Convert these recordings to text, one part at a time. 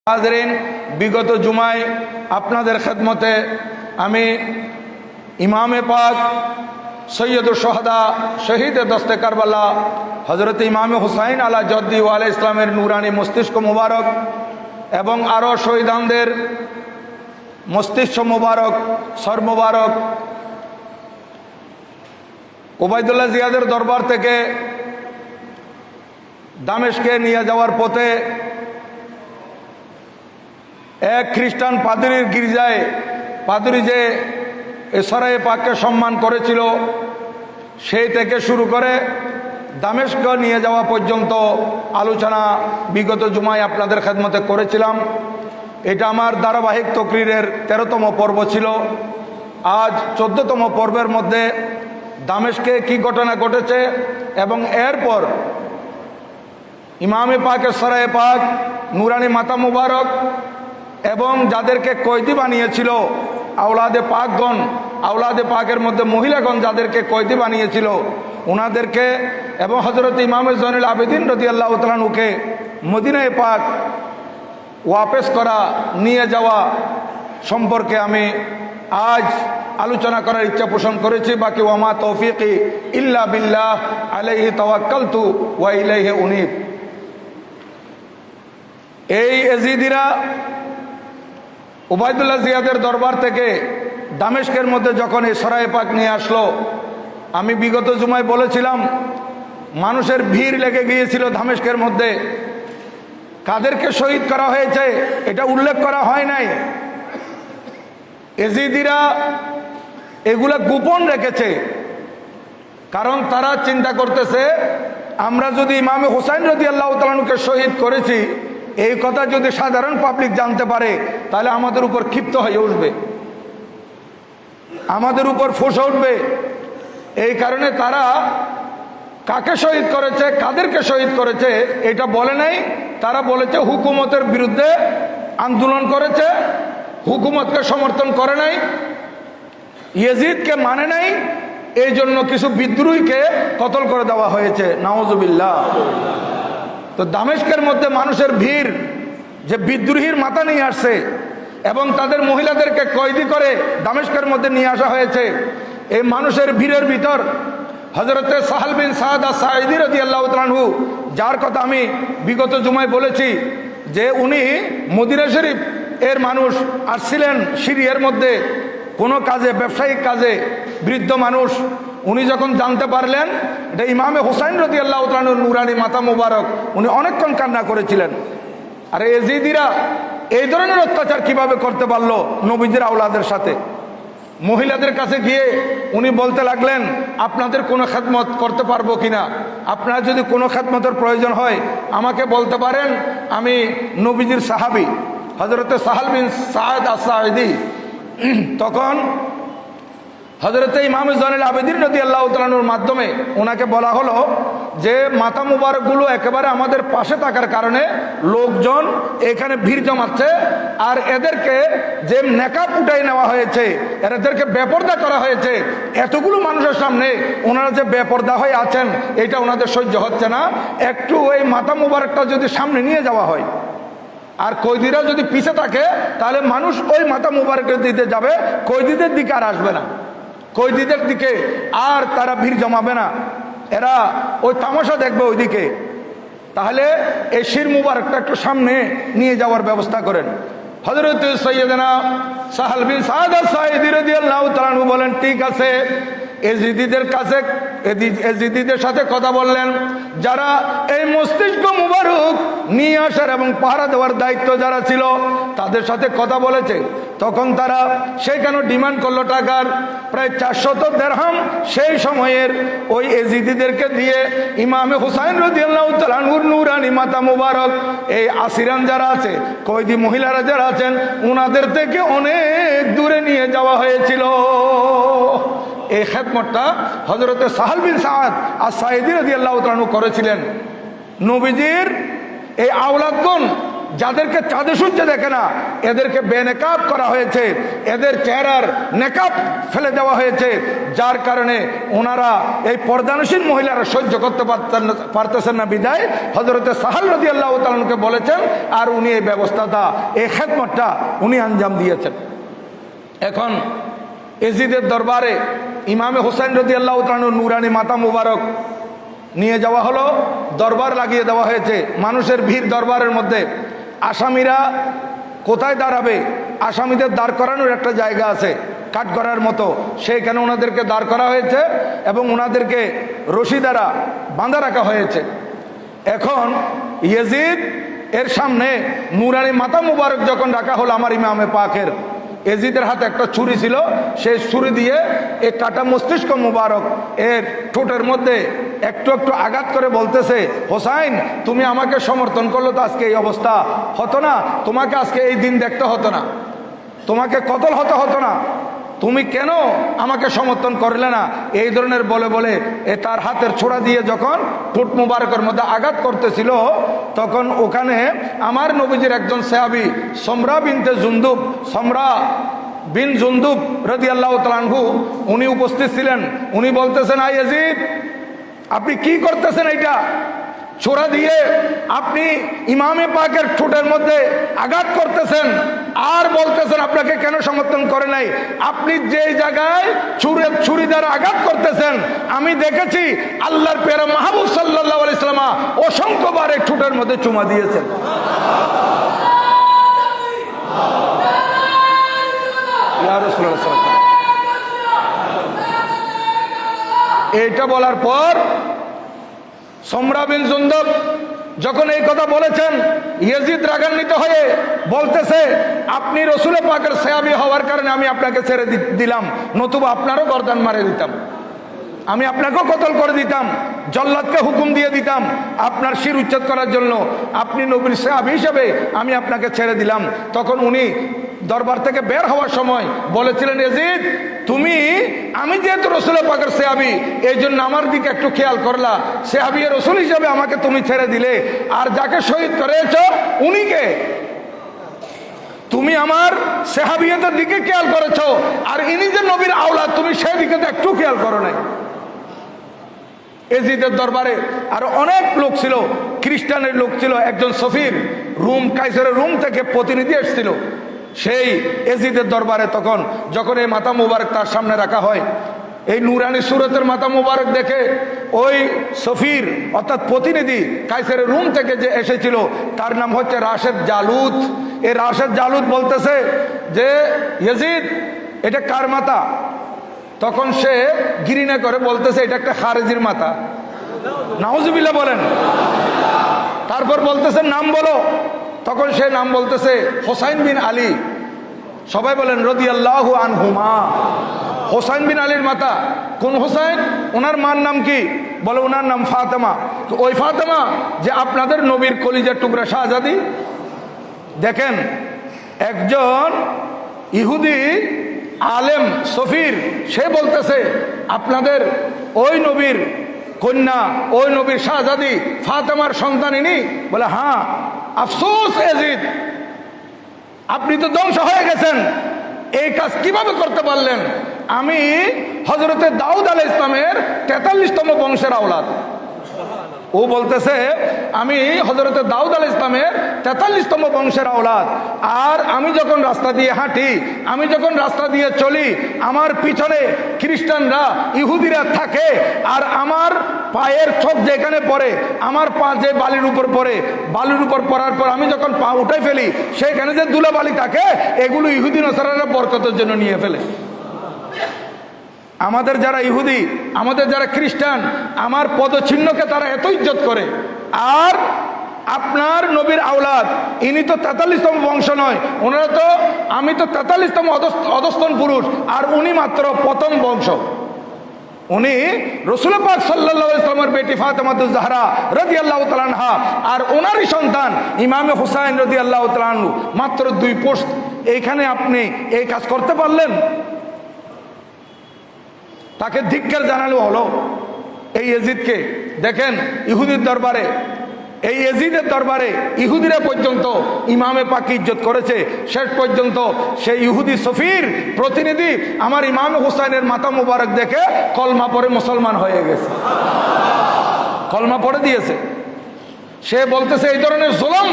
হাজরিন, বিগত জুমায় আপনাদের খেদমতে আমি ইমামে পাক সৈয়দুল সোহাদা শহীদ দস্তে কারবালা হজরত ইমামে হুসাইন আলা জদ্দি ওয়ালে ইসলামের নুরানি মস্তিষ্ক মুবারক এবং আরও শহীদানদের মস্তিষ্ক মুবারক সর মুবারক ওবায়দুল্লাহ জিয়াদের দরবার থেকে দামেস্কে নিয়ে যাওয়ার পথে এক খ্রিস্টান পাদ্রীর গির্জায় পাদ্রী যে সরায়ে পাককে সম্মান করেছিল সেই থেকে শুরু করে দামেস্ক নিয়ে যাওয়া পর্যন্ত আলোচনা বিগত জুমায় আপনাদের খেদমতে করেছিলাম। এটা আমার ধারাবাহিক তকরিরের 13তম পর্ব ছিল। আজ 14তম পর্বের মধ্যে দামেস্কে কি ঘটনা ঘটেছে এবং এরপর ইমামে পাকের সরায়ে পাক নুরানি মাতা মুবারক এবং যাদেরকে কয়েদি বানিয়েছিল আওলাদে পাকগণ, আওলাদে পাকের মধ্যে মহিলাগণ যাদেরকে কয়েদি বানিয়েছিল ওনাদেরকে এবং হজরত ইমামে জয়নুল আবেদিন রাদিয়াল্লাহু তাআলা আনহুকে মদিনায়ে পাক ওয়াপস করা নিয়ে যাওয়া সম্পর্কে আমি আজ আলোচনা করার ইচ্ছা পোষণ করেছি। বাকি ওয়ামা তৌফিকি ইল্লা বিল্লাহ আলাইহি তাওয়াক্কালতু ওয়া ইলাইহি উনীব। এই এজিদিরা ওবায়দুল্লাহ জিয়াদের দরবার থেকে দামেস্কের মধ্যে যখন এই সরায়ে পাক নিয়ে আসলো, আমি বিগত জুমায় বলেছিলাম মানুষের ভিড় লেগে গিয়েছিল দামেস্কের মধ্যে। কাদেরকে শহীদ করা হয়েছে এটা উল্লেখ করা হয় নাই। এজিদিরা এগুলা গোপন রেখেছে, কারণ তারা চিন্তা করতেছে আমরা যদি ইমামে হুসাইন রাদিয়াল্লাহু তাআলা আনহুকে শহীদ করেছি এই কথা যদি সাধারণ পাবলিক জানতে পারে তাহলে আমাদের উপর ক্ষিপ্ত হয়ে উঠবে, আমাদের উপর ফুঁসে উঠবে। এই কারণে তারা কাকে শহীদ করেছে কাদেরকে শহীদ করেছে এটা বলে নাই। তারা বলেছে হুকুমতের বিরুদ্ধে আন্দোলন করেছে, হুকুমতকে সমর্থন করে নাই, ইয়েজিদকে মানে নাই, এই জন্য কিছু বিদ্রোহীকে কতল করে দেওয়া হয়েছে। নাউজুবিল্লাহ। তো দামেস্কের মধ্যে মানুষের ভিড় যে বিদ্রোহীর মাথা নিয়ে আসছে এবং তাদের মহিলাদেরকে কয়েদি করে দামেস্কের মধ্যে নিয়ে আসা হয়েছে, এই মানুষের ভিড়ের ভিতর হযরতে সাহাল বিন সাদ আস-সাঈদী রাদিয়াল্লাহু তাআলা আনহু, যার কথা আমি বিগত জুমায় বলেছি যে উনি মদিনা শরীফ এর মানুষ আসছিলেন সিরিয়ার মধ্যে কোনো কাজে, ব্যবসায়িক কাজে, বৃদ্ধ মানুষ। উনি যখন জানতে পারলেন এটা ইমামে হুসাইন রাদিয়াল্লাহু তাআলা আনহুর নুরানি মাথা মুবারক, উনি অনেকক্ষণ কান্না করেছিলেন। আর এজিদিরা এই ধরনের অত্যাচার কিভাবে করতে পারলো নবীজির আওলাদের সাথে? মহিলাদের কাছে গিয়ে উনি বলতে লাগলেন আপনাদের কোনো খেদমত করতে পারবো কিনা, আপনার যদি কোনো খেদমতের প্রয়োজন হয় আমাকে বলতে পারেন, আমি নবীজির সাহাবী হযরতে সাহাল বিন সাদ আস-সাঈদী। তখন হযরতে ইমামে জয়নুল আবেদিন রাদিয়াল্লাহু তাআলা আনহুর মাধ্যমে ওনাকে বলা হলো যে মাথা মুবারকগুলো একেবারে আমাদের পাশে থাকার কারণে লোকজন এখানে ভিড় জমাচ্ছে, আর এদেরকে যে নেকাব উঠাই নেওয়া হয়েছে, এদেরকে বেপরদা করা হয়েছে, এতগুলো মানুষের সামনে ওনারা যে বেপরদা হয়ে আছেন এটা ওনাদের সহ্য হচ্ছে না। একটু ওই মাথা মুবারকটা যদি সামনে নিয়ে যাওয়া হয় আর কয়েদিরা যদি পিছে থাকে তাহলে মানুষ ওই মাথা মুবারকের দিকে যাবে, কয়েদিদের দিকে আর আসবে না, কয়েদিদের দিকে আর তারা ভিড় জমাবে না, এরা ওই তামাশা দেখবে ওইদিকে। তাহলে এই শির মুবারকটা একটু সামনে নিয়ে যাওয়ার ব্যবস্থা করেন। হযরত সৈয়দনা সাহাল বিন সাদ আস-সাঈদী রাদিয়াল্লাহু তাআলা আনহু বলেন ঠিক আছে। এজিদিদের কাছে এজিদিদের সাথে কথা বললেন, যারা এই মস্তিষ্ক মুবারক নিয়ে আসার এবং পাহারা দেওয়ার দায়িত্ব যারা ছিল তাদের সাথে কথা বলেছে। তখন তারা সেখানে ডিমান্ড করলো টাকার প্রায় 400 দিরহাম। সেই সময়ের ওই এজিদিদেরকে দিয়ে ইমামে হুসাইন রাদিয়াল্লাহু তাআলা আনহুর নুরানি মাথা মুবারক এই আসিরান যারা আছে, কয়েদি মহিলারা যারা আছেন, ওনাদের থেকে অনেক দূরে নিয়ে যাওয়া হয়েছিল। এই খেদমতটা হযরতে সাহাল বিন সাদ আস-সাঈদী রাদিয়াল্লাহু তাআলা আনহু করেছিলেন। নবীজির এই আওলাদগণ যাদেরকে চাঁদে সূর্যে দেখে না এদেরকে বেনেকাব করা হয়েছে, এদের চেহারার নেকাব ফেলে দেওয়া হয়েছে, যার কারণে ওনারা এই পর্দানসীন মহিলারা সহ্য করতে পারতেছেন না বিদায় হযরতে সাহাল রাদিয়াল্লাহু তাআলাকে বলেছেন, আর উনি এই ব্যবস্থাটা, এই খেদমতটা উনি আঞ্জাম দিয়েছেন। এখন এজিদের দরবারে ইমামে হুসাইন রাদিয়াল্লাহু তাআলার নূরানি মাথা মুবারক নিয়ে যাওয়া হলো, দরবার লাগিয়ে দেওয়া হয়েছে, মানুষের ভিড় দরবারের মধ্যে। আসামিরা কোথায় দাঁড়াবে? আসামিদের দাঁড় করানোর একটা জায়গা আছে কাঠগড়ার মতো, সেইখানে ওনাদেরকে দাঁড় করা হয়েছে এবং ওনাদেরকে রশি দ্বারা বাঁধা রাখা হয়েছে। এখন ইয়াজিদ এর সামনে নূরানি মাথা মুবারক যখন রাখা হলো আমার ইমামে পাকের, এজিদের হাতে একটা ছুরি ছিল, সেই ছুরি দিয়ে এই কাটা মস্তিষ্ক মুবারক এর ঠোঁটের মধ্যে একটু একটু আঘাত করে বলতেছে, হোসাইন তুমি আমাকে সমর্থন করলে তো আজকে এই অবস্থা হতো না, তোমাকে আজকে এই দিন দেখতে হতো না, তোমাকে কতল হতো না, তুমি কেন আমাকে সমর্থন করলে না? এই ধরনের বলে বলে তার হাতের ছোড়া দিয়ে যখন ঠোঁট মুবারকের মধ্যে আঘাত করতেছিল, তখন ওখানে আমার নবীজির একজন সাহাবী সমরা বিন জুনদুব রাদিয়াল্লাহু তাআলা আনহু উনি উপস্থিত ছিলেন। উনি বলতেছেন, আই ইয়াজিদ আপনি কি করতেছেন? এইটা ছোড়া দিয়ে আপনি ইমামে পাকের ঠোঁটের মধ্যে আঘাত করতেছেন আর বলতেছেন আপনাকে কেন সমর্থন করে নাই। আপনি যে জায়গায় ছুরি দ্বারা আঘাত করতেছেন আমি দেখেছি আল্লাহর পেয়ারা মাহবুব সাল্লাল্লাহু আলাইহি ওয়াসাল্লাম অসংখ্যবার এই ঠোঁটের মধ্যে চুমা দিয়েছেন। ইয়া রাসূলুল্লাহ, এইটা বলার পর সমরা বিন জুনদুব যখন এই কথা বলেছেন, ইয়াজিদ রাগান্বিত হয়ে বলতেছে, আপনি রাসূল পাকের সাহাবী হওয়ার কারণে আমি আপনাকে ছেড়ে দিলাম, নতুবা আপনারও গর্দান মারে দিতাম, আমি আপনাকেও কতল করে দিতাম, জল্লাদকে হুকুম দিয়ে দিতাম আপনার শির উচ্ছেদ করার জন্য, আপনি নবীর সাহাবী হিসেবে আমি আপনাকে ছেড়ে দিলাম। তখন উনি দরবার থেকে বের হওয়ার সময় বলেছিলেন, ইয়াজিদ তুমি, আমি যেহেতু রাসূল পাকের সাহাবী এই জন্য আমার দিকে একটু খেয়াল করলা, সাহাবী রাসূল হিসেবে আমাকে তুমি ছেড়ে দিলে, আর যাকে শহীদ করেছো উনি কে? তুমি আমার সাহাবিয়তের দিকে খেয়াল করেছো, আর ইনি যে নবীর আওলাদ তুমি সেদিকে তো একটু খেয়াল করো নাই। এজিদের দরবারে আরো অনেক লোক ছিল, খ্রিস্টানের লোক ছিল, একজন সফির কাইসারের রুম থেকে প্রতিনিধি এসেছিল সেই এজিদের দরবারে। তখন যখন এই মাথা মুবারক তার সামনে রাখা হয়, এই নুরানি সুরতের মাথা মুবারক দেখে ওই সফির অর্থাৎ প্রতিনিধি কাইসারের রুম থেকে যে এসেছিল তার নাম হচ্ছে রাশেদ জালুত। এই রাশেদ জালুত বলতেছে যে ইয়াজিদ এটা কার মাথা? তখন সে ঘৃণা করে বলতেছে এটা একটা খারেজির মাথা। নাউজুবিল্লাহ বলেন। তারপর বলতেছে নাম বলো, তখন সে নাম বলতেছে হোসাইন বিন আলী। সবাই বলেন রাদিয়াল্লাহু আনহুমা। হোসাইন বিন আলীর মাথা। কোন হোসাইন? ওনার মার নাম কি? বলে ওনার নাম ফাতেমা। তো ওই ফাতেমা যে আপনাদের নবীর কলিজার টুকরা শাহজাদি। দেখেন একজন ইহুদি আলেম সফির সে বলতেছে আপনাদের ওই নবীর কন্যা, ওই নবীর শাহজাদি ফাতেমার সন্তান ইনি? বলে হ্যাঁ। আফসোস ইয়াজিদ, আপনি তো ধ্বংস হয়ে গেছেন, এই কাজ কিভাবে করতে পারলেন? আমি হযরতে দাউদ আলাইহিস সালামের 43তম বংশের আওলাদ। ও বলতেছে আমি হযরতে দাউদ আলাইহিস সালামের 43তম বংশের আওলাদ, আর আমি যখন রাস্তা দিয়ে হাঁটি, আমি যখন রাস্তা দিয়ে চলি, আমার পিছনে খ্রিস্টানরা ইহুদিরা থাকে, আর আমার পায়ের ছোপ যেখানে পড়ে, আমার পা যে বালির উপর পড়ে, বালির উপর পড়ার পর আমি যখন পা উঠে ফেলি সেখানে যে ধুলাবালি থাকে এগুলো ইহুদি নাসারারা বরকতের জন্য নিয়ে ফেলে। আমাদের যারা ইহুদি, আমাদের যারা খ্রিস্টান, আমার পদচিহ্নকে তারা এত ইজ্জত করে, আর আপনার নবীর আওলাদ ইনি তো 43তম বংশ নয়, ওনারা তো, আমি তো 43তম অধস্তন পুরুষ, আর উনি মাত্র প্রথম বংশ। উনি রাসূল পাক সাল্লাল্লাহু আলাইহি ওয়াসাল্লামের বেটি ফাতেমাতুজ জাহরা রাদিয়াল্লাহু তাআলা আনহা, আর ওনারই সন্তান ইমামে হুসাইন রাদিয়াল্লাহু তাআলা আনহু, মাত্র 2 পোস্ট। এইখানে আপনি এই কাজ করতে পারলেন? তাকে ধিক্কার জানালো হলো এই ইয়াজিদকে। দেখেন ইহুদির দরবারে এই এজিদের দরবারে ইহুদিরা পর্যন্ত ইমামে পাককে ইজ্জত করেছে। শেষ পর্যন্ত সেই ইহুদি সফির প্রতিনিধি আমার ইমাম হুসাইনের মাথা মুবারক দেখে কলমা পড়ে মুসলমান হয়ে গেছে, কলমা পড়ে দিয়েছে। সে বলতেছে এই ধরনের জুলুম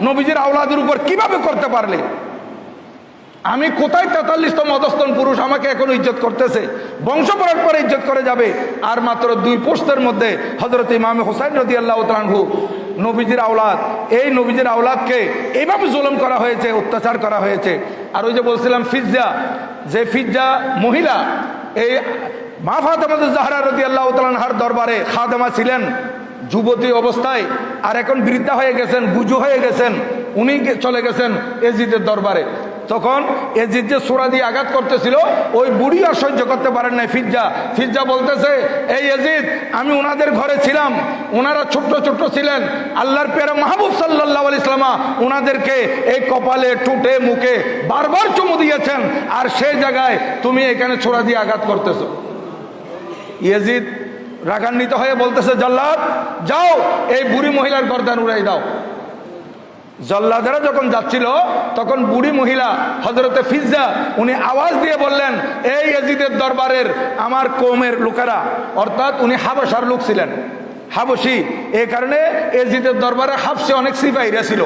নবীজির আওলাদের উপর কিভাবে করতে পারলে? আমি কোথায় 43তম অধস্তন পুরুষ, আমাকে এখন ইজ্জত করতেছে, বংশ পরম্পরা ইজ্জত করে যাবে। আর মাত্র 2 পোস্তের মধ্যে হযরত ইমাম হুসাইন রাদিয়াল্লাহু তাআলা আনহু নবীজির আওলাদ, এই নবীজির আওলাদকে এইভাবে জুলুম করা হয়েছে, অত্যাচার করা হয়েছে। আর ওই যে বলছিলাম ফিজ্জা, যে ফিজ্জা মহিলা এই মা ফাতেমা জাহরা রাদিয়াল্লাহু তাআলা আনহার দরবারে খাদেমা ছিলেন যুবতী অবস্থায়, আর এখন বৃদ্ধা হয়ে গেছেন, বুজু হয়ে গেছেন। উনি চলে গেছেন এজিদের দরবারে। তখন এজিদ যে সূরা দিয়ে আঘাত করতেছিল, ওই বুড়ি আর সহ্য করতে পারেন নাই ফিজ্জা। ফিজ্জা বলতেছে, এই এজিদ, আমি ওনাদের ঘরে ছিলাম, ওনারা ছোট্ট ছোট্ট ছিলেন, আল্লাহর পেয়ারা মাহবুব সাল্লাল্লাহু আলাইহি ওয়াসাল্লাম ওনাদেরকে এই কপালে, ঠোঁটে, মুখে বারবার চুমু দিয়েছেন, আর সেই জায়গায় তুমি এখানে ছোরা দিয়ে আঘাত করতেছো। এজিদ রাগান্বিত হয়ে বলতেছে, জল্লাদ যাও, এই বুড়ি মহিলার গর্দান উড়াই দাও। জল্লাদেরা যখন যাচ্ছিল তখন বুড়ি মহিলা হযরতে ফিজ্জা উনি আওয়াজ দিয়ে বললেন, এই ইয়াজিদের দরবারের আমার কওমের লোকেরা, অর্থাৎ উনি হাবশার লোক ছিলেন, হাবশি। এই কারণে ইয়াজিদের দরবারে হাবশে অনেক সিপাহীরা ছিল,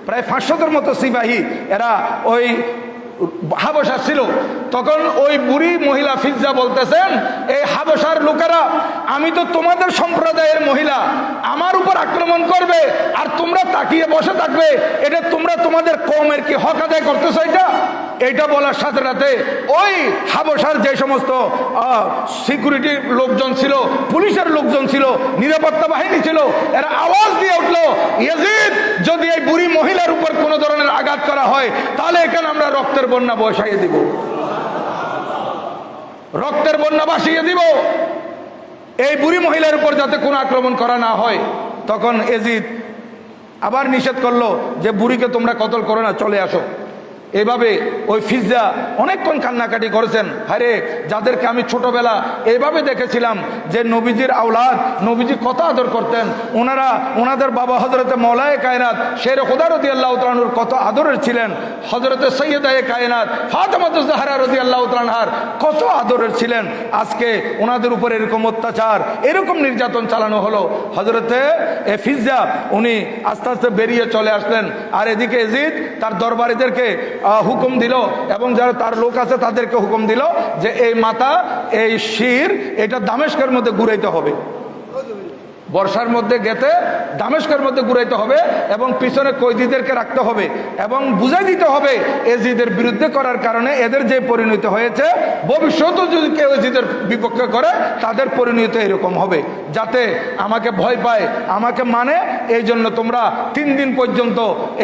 প্রায় 500-এর মতো সিপাহী এরা ওই হাবশা ছিল। তখন ওই বুড়ি মহিলা ফিজ্জা বলতেছেন, এই হাবশার লোকেরা, আমি তো তোমাদের সম্প্রদায়ের মহিলা, আমার উপর আক্রমণ করবে আর তোমরা তাকিয়ে বসে থাকবে, এটা তোমরা তোমাদের কওমের কি হক আদায় করতেছো? এইটা বলার সাথে সাথে ওই হাবশার যে সমস্ত সিকিউরিটির লোকজন ছিল, পুলিশের লোকজন ছিল, নিরাপত্তা বাহিনী ছিল, এরা আওয়াজ দিয়ে উঠলো, ইয়াজিদ, যদি এই বুড়ি মহিলার উপর কোনো ধরনের আঘাত করা হয় তাহলে এখানে আমরা রক্তের বন্যা বসাইয়ে দিব, রক্তের বন্যা ভাসিয়ে দিব, এই বুড়ি মহিলার উপর যাতে কোনো আক্রমণ করা না হয়। তখন ইয়াজিদ আবার নিষেধ করলো যে বুড়িকে তোমরা কতল করো না, চলে আসো। এভাবে ওই ফিজ্জা অনেকক্ষণ কান্নাকাটি করেছেন। আরে যাদেরকে আমি ছোটবেলা এইভাবে দেখেছিলাম যে নবীজির আওলাদ, নবীজি কত আদর করতেন, ওনারা ওনাদের বাবা হযরতে মাওলায়ে কায়নাত শেরে খুদা রাদিয়াল্লাহু তাআলা আনহুর কত আদরের ছিলেন, হযরতে সাইয়্যিদায়ে কায়নাত ফাতেমা জাহরা রাদিয়াল্লাহু তাআলা আনহার কত আদরের ছিলেন। আজকে ওনাদের উপর এরকম অত্যাচার, এরকম নির্যাতন চালানো হলো। হযরতে ফিজ্জা উনি আস্তে আস্তে বেরিয়ে চলে আসলেন, আর এদিকে ইয়াজিদ তার দরবারীদেরকে হুকুম দিল এবং যারা তার লোক আছে তাদেরকে হুকুম দিল যে এই মাথা, এই শির, এটা দামেস্কের মধ্যে ঘুরাইতে হবে, বর্ষার মধ্যে গেতে দামেস্কের মধ্যে ঘুরাইতে হবে এবং পিছনে কয়েদিদেরকে রাখতে হবে এবং বুঝাই দিতে হবে এজিদের বিরুদ্ধে করার কারণে এদের যে পরিণতি হয়েছে, ভবিষ্যতেও যদি কেউ এজিদের বিপক্ষে করে তাদের পরিণতি এরকম হবে, যাতে আমাকে ভয় পায়, আমাকে মানে। এই জন্য তোমরা 3 দিন পর্যন্ত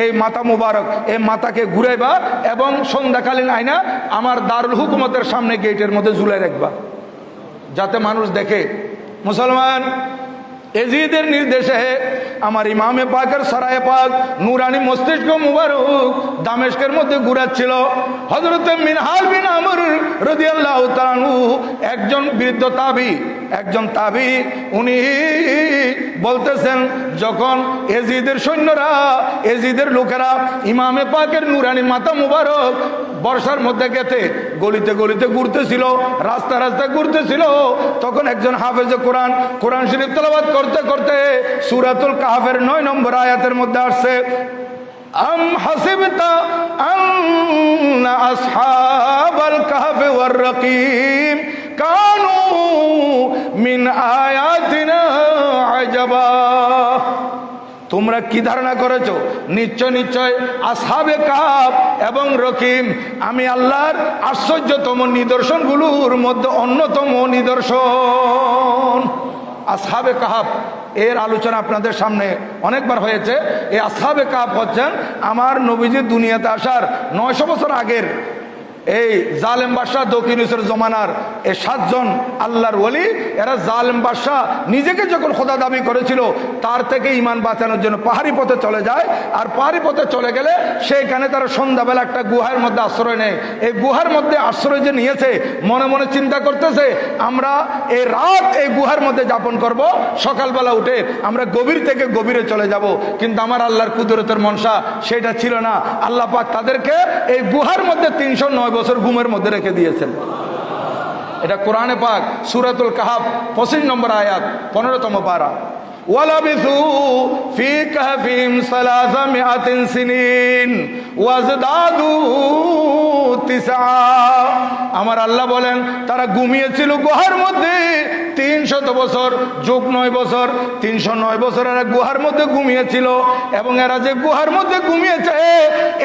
এই মাথা মুবারক, এই মাথাকে ঘুরাইবা এবং সন্ধ্যাকালীন আইনা আমার দারুল হুকুমতের সামনে গেটের মধ্যে ঝুলাই রাখবা, যাতে মানুষ দেখে। মুসলমান, এজিদের নির্দেশে আমার ইমামে পাকের সরায়ে পাক নুরানি মস্তিষ্ক মুবারক দামেস্কের মধ্যে ঘুরাচ্ছিল। হযরতে মিনহাল বিন আমর রাদিয়াল্লাহু তাআলা আনহু একজন বৃদ্ধ তাবি, একজন তাবি, উনি বলতেছেন যখন এজিদের সৈন্যরা, এজিদের লোকেরা ইমামে পাকের নুরানি মাথা মুবারক বর্ষার মধ্যে গেতে গলিতে গলিতে ঘুরতেছিল, রাস্তা রাস্তায় ঘুরতেছিল, তখন একজন হাফেজে কোরআন, কোরআন শরীফ তেলাওয়াত করতে করতে সূরাতুল কাহফের 9 নম্বর আয়াতের মধ্যে আসছে, আম হাসিবতা আন্না আসহাবাল কাহফি ওয়ার রাকিম কানু মিন আয়াতিনা আজাবা। তোমরা কি ধারণা করেছো? নিশ্চয় নিশ্চয় আসহাবে কাহফ এবং রকিম আমি আল্লাহর আশ্চর্যতম নিদর্শনগুলোর মধ্যে অন্যতম নিদর্শন। আসহাবে কাহফ এর আলোচনা আপনাদের সামনে অনেকবার হয়েছে। এই আসহাবে কাহফ হচ্ছেন আমার নবীজি দুনিয়াতে আসার 900 বছর আগের এই জালেম বাদশাহ দকিনুসের জমানার এই 7 জন আল্লাহর ওলি, এরা জালেম বাদশাহ নিজেকে যখন খোদা দাবি করেছিল তার থেকে ঈমান বাঁচানোর জন্য পাহাড়ি পথে চলে যায়। আর পাহাড়ি পথে চলে গেলে সেইখানে তারা সন্ধ্যাবেলা একটা গুহার মধ্যে আশ্রয় নেয়। এই গুহার মধ্যে আশ্রয় যে নিয়েছে, মনে মনে চিন্তা করতেছে আমরা এই রাত এই গুহার মধ্যে যাপন করব, সকালবেলা উঠে আমরা গভীর থেকে গভীরে চলে যাব। কিন্তু আমার আল্লাহর কুদরতের মনসা সেটা ছিল না। আল্লাহ পাক তাদেরকে এই গুহার মধ্যে 309 বছর ঘুমের মধ্যে রেখে দিয়েছেন। এটা কোরআনে পাক সূরাতুল কাহাফ 25 নম্বর আয়াত 15তম পারা। ওয়ালাবিসু ফি কাহফিহিম 300 সিনিন ওয়াজদাদু 9। আমার আল্লাহ বলেন তারা ঘুমিয়েছিল গুহার মধ্যে 300 বছর যোগ 9 বছর, 309 বছর এরা গুহার মধ্যে ঘুমিয়েছিল। এবং এরা যে গুহার মধ্যে ঘুমিয়েছে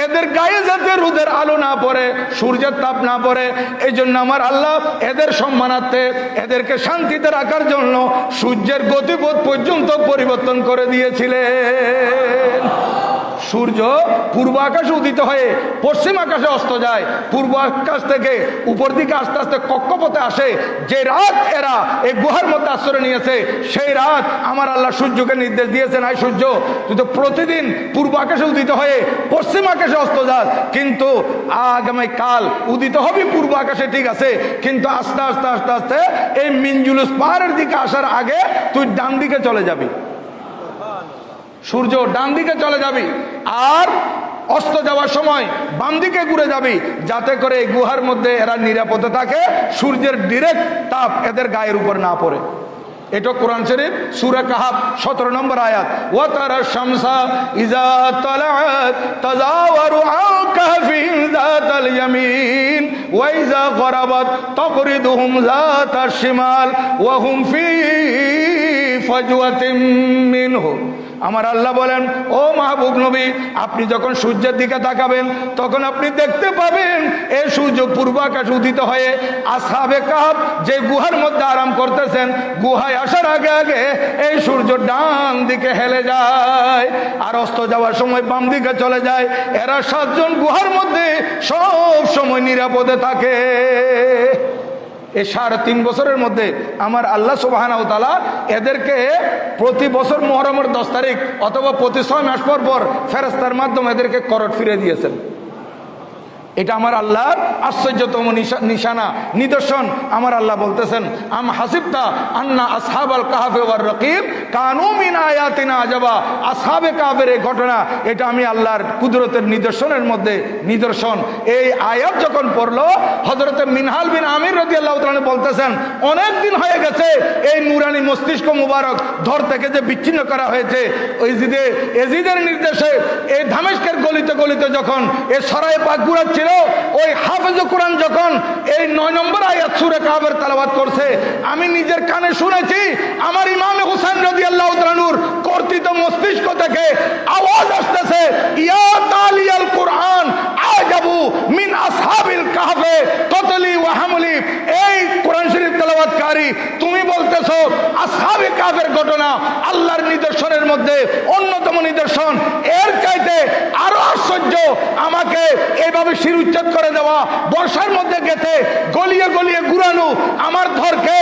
এদের গায়ে যাতে রোদের আলো না পড়ে, সূর্যের তাপ না পড়ে, এই জন্য আমার আল্লাহ এদের সম্মানার্থে, এদেরকে শান্তিতে রাখার জন্য সূর্যের গতিপথ পর্যন্ত পরিবর্তন করে দিয়েছিলেন। সূর্য পূর্ব আকাশে উদিত হয়ে পশ্চিম আকাশে অস্ত যায়, পূর্ব আকাশ থেকে উপর দিকে আস্তে আস্তে কক্ষপথে আসে। যে রাত এরা এই গুহার মধ্যে আশ্রয় নিয়েছে সেই রাত আমার আল্লাহ সূর্যকে নির্দেশ দিয়েছেন, আই সূর্য তুই তো প্রতিদিন পূর্ব আকাশে উদিত হয়ে পশ্চিম আকাশে অস্ত যাস, কিন্তু আগামী কাল উদিত হবি পূর্ব আকাশে, ঠিক আছে, কিন্তু আস্তে আস্তে আস্তে আস্তে এই মিনজুলুস পাহাড়ের দিকে আসার আগে তুই ডান দিকে চলে যাবি, সূর্য ডান দিকে চলে যাবি, আর অস্ত যাওয়ার সময় বাম দিকে ঘুরে যাবি, যাতে করে এই গুহার মধ্যে এরা নিরাপদে থাকে, সূর্যের ডিরেক্ট তাপ এদের গায়ের উপর না পড়ে। এটা কোরআন শরীফ সূরা কাহাফ 17 নম্বর আয়াত। ওয়া তারা শামসা ইজা তালাআত তাজাওয়ারু আন কাহফিহিম যাতাল ইয়ামিন ওয়া ইজা গরাবাত তাকরিদুহুম যাতাশ শিমাল ওয়া হুম ফি ফাজওয়াতিন মিনহু। আমার আল্লাহ বলেন, ও মাহবুব নবী, আপনি যখন সূর্যের দিকে তাকাবেন তখন আপনি দেখতে পাবেন এই সূর্য পূর্ব আকাশ উদিত হয়ে আসহাবে কাহফ যে গুহার মধ্যে আরাম করতেছেন, গুহায় আসার আগে আগে এই সূর্য ডান দিকে হেলে যায় আর অস্ত যাওয়ার সময় বাম দিকে চলে যায়। এরা 7 জন গুহার মধ্যে সব সময় নিরাপদে থাকে। এই 3.5 বছরের মধ্যে আমার আল্লাহ সুবহানাহু ওয়া তাআলা এদেরকে প্রতি বছর মুহররমের 10 তারিখ অথবা প্রতি 6 মাস পর পর ফেরেশতার মাধ্যমে এদেরকে করট ফিরে দিয়েছেন। এটা আমার আল্লাহর আশ্চর্যতম নিশানা, নিদর্শন। আমার আল্লাহ বলতেছেন, আম হাসিবতা আন্না আসহাবাল কাহফি ওয়ার রাকিব কানু মিন আয়াতিনা আজাবা। আসহাবে কাহফের এই ঘটনা, এটা আমি আল্লাহর কুদরতের নিদর্শনের মধ্যে নিদর্শন। এই আয়াত যখন পড়লো, হযরতে মিনহাল বিন আমির রাদিয়াল্লাহু তাআলা বলতেছেন, অনেক দিন হয়ে গেছে এই নূরানি মস্তিষ্ক মুবারক ধর থেকে যে বিচ্ছিন্ন করা হয়েছে, এজিদের নির্দেশে এই দামেস্কের গলিতে গলিতে যখন এই সরায়ে পাক ঘুরাচ্ছে, ওই হাফেজ কোরআন যখন এই 9 নম্বর আয়াত সূরা কাহফের তেলাওয়াত করছে, আমি নিজের কানে শুনেছি আমার ইমামে হুসাইন রাদিয়াল্লাহু তাআলা নূর কর্তৃত মস্তিষ্ক থেকে আওয়াজ আসতেছে, ইয়া তালিয়াল কুরআন আজাবু মিন আসহাবিল কাহফে কতলি ওয়া হামলি। এই কোরআন শরীফ তেলাওয়াতকারী, তুমি বলতেছো আসহাবে কাহফের ঘটনা আল্লাহর নিদর্শনের মধ্যে অন্যতম নিদর্শন, এর চাইতে আরো আশ্চর্য আমাকে এইভাবে উচ্ছেদ করে দেওয়া, বর্ষার মধ্যে গেঁথে গলিয়ে গলিয়ে ঘুরানো, আমার ধরকে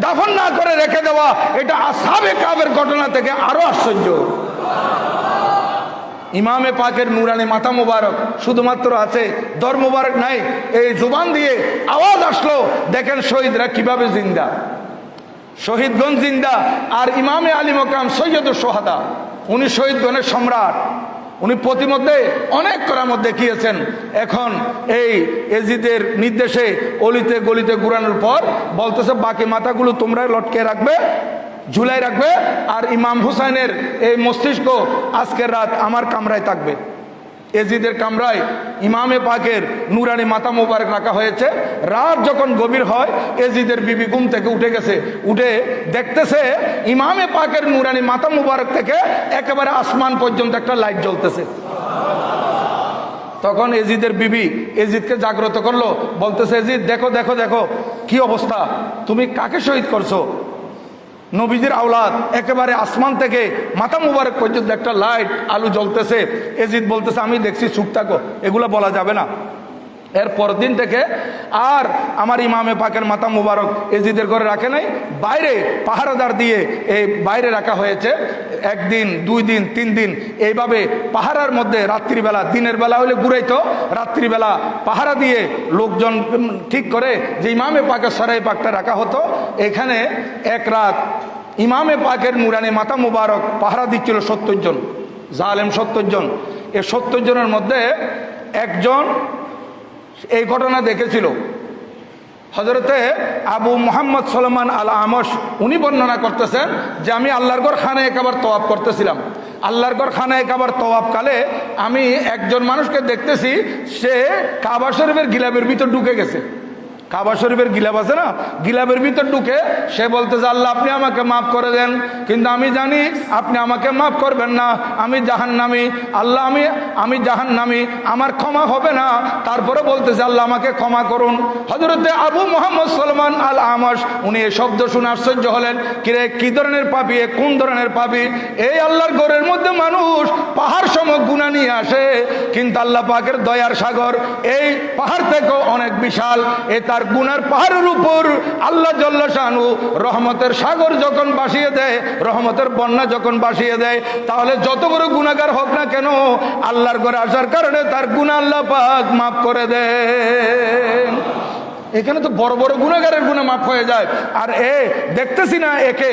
দাফন না করে রেখে দেওয়া, এটা আসহাবে কাহফের ঘটনা থেকে আরো আশ্চর্য। ইমামে পাকের নূরানি মাথা মুবারক শুধুমাত্র আছে, দর মুবারক নাই, এই জুবান দিয়ে আওয়াজ আসলো। দেখেন শহীদরা কিভাবে জিন্দা, শহীদগণ জিন্দা। আর ইমামে আলী মকাম সৈয়দুস সোহাদা, উনি শহীদগণের সম্রাট, উনি প্রতিমধ্যে অনেক করামত দেখিয়েছেন। এখন এই এজিদের নির্দেশে অলিতে গলিতে ঘুরানোর পর বলতেছে, বাকি মাথাগুলো তোমরা লটকে রাখবে, ঝুলাই রাখবে, আর ইমাম হুসাইনের এই মস্তিষ্ক আজকের রাত আমার কামরায় থাকবে। এজিদের কামরায় ইমামে পাকের নূরানি মাথা মোবারক রাখা হয়েছে। রাত যখন গভীর হয়, এজিদের বিবি ঘুম থেকে উঠে গেছে, উঠে দেখতেছে ইমামে পাকের নূরানি মাথা মোবারক থেকে একেবারে আসমান পর্যন্ত একটা লাইট জ্বলতেছে। তখন এজিদের বিবি এজিদকে জাগ্রত করলো, বলতেছে, এজিদ দেখো দেখো দেখো কি অবস্থা, তুমি কাকে শহীদ করছো? নবীজির আওলাদ, একেবারে আসমান থেকে মাথা মুবারক পর্যন্ত একটা লাইট আলু জ্বলতেছে। এজিদ বলতেছে, আমি দেখছি, চুপ থাকো, এগুলো বলা যাবে না। এর পরের দিন থেকে আর আমার ইমামে পাকের মাথা মুবারক এজিদের ঘরে রাখে নাই, বাইরে পাহারাদার দিয়ে এই বাইরে রাখা হয়েছে। একদিন, 2 দিন, 3 দিন এইভাবে পাহারার মধ্যে রাত্রিবেলা, দিনের বেলা হলে ঘুরাইতো, রাত্রিবেলা পাহারা দিয়ে লোকজন ঠিক করে যে ইমামে পাকের সরাই পাকটা রাখা হতো। এখানে এক রাত ইমামে পাকের নুরানি মাথা মুবারক পাহারা দিচ্ছিল 70 জন, জালেম 70 জন। এই 70 জনের মধ্যে একজন এই ঘটনা দেখেছিল। হযরতে আবু মুহাম্মদ সুলাইমান আল আমশ উনি বর্ণনা করতেছেন যে আমি আল্লাহর ঘর খানায়ে কাবার তওয়াফ করতেছিলাম। আল্লাহর ঘর খানায়ে কাবার তওয়াফ কালে আমি একজন মানুষকে দেখতেছি, সে কাবা শরীফের গিলাফের ভিতর ঢুকে গেছে। কাবা শরীফের গিলাফ আছে না, গিলাফের ভিতর ঢুকে সে বলতেছে, আল্লাহ আপনি আমাকে মাফ করে দেন, কিন্তু আমি জানি আপনি আমাকে মাফ করবেন না, আমি জাহান্নামী, আল্লাহ আমি জাহান্নামী, আমার ক্ষমা হবে না। তারপরে বলতেছে, আল্লাহ আমাকে ক্ষমা করুন। হযরতে আবু মুহাম্মদ সুলাইমান আল আমশ উনি এই শব্দ শুনে আশ্চর্য হলেন, কিরে কি ধরনের পাপী, কোন ধরনের পাপী? এই আল্লাহর ঘরের মধ্যে মানুষ পাহাড় সম গুনাহ নিয়ে আসে, কিন্তু আল্লাহ পাকের দয়ার সাগর এই পাহাড় থেকেও অনেক বিশাল। তার গুনার পাহাড়ের উপর আল্লাহ জাল্লা শানু রহমতের সাগর যখন ভাসিয়ে দেয়, রহমতের বন্যা যখন ভাসিয়ে দেয়, তাহলে যত বড় গুনাহগার হোক না কেন আল্লাহর ঘরে আসার কারণে তার গুনাহ আল্লাহ পাক মাফ করে দেন। এখানে তো বড় বড় গুনাহগারের গুনাহ মাফ হয়ে যায়। আর দেখতেছি না একে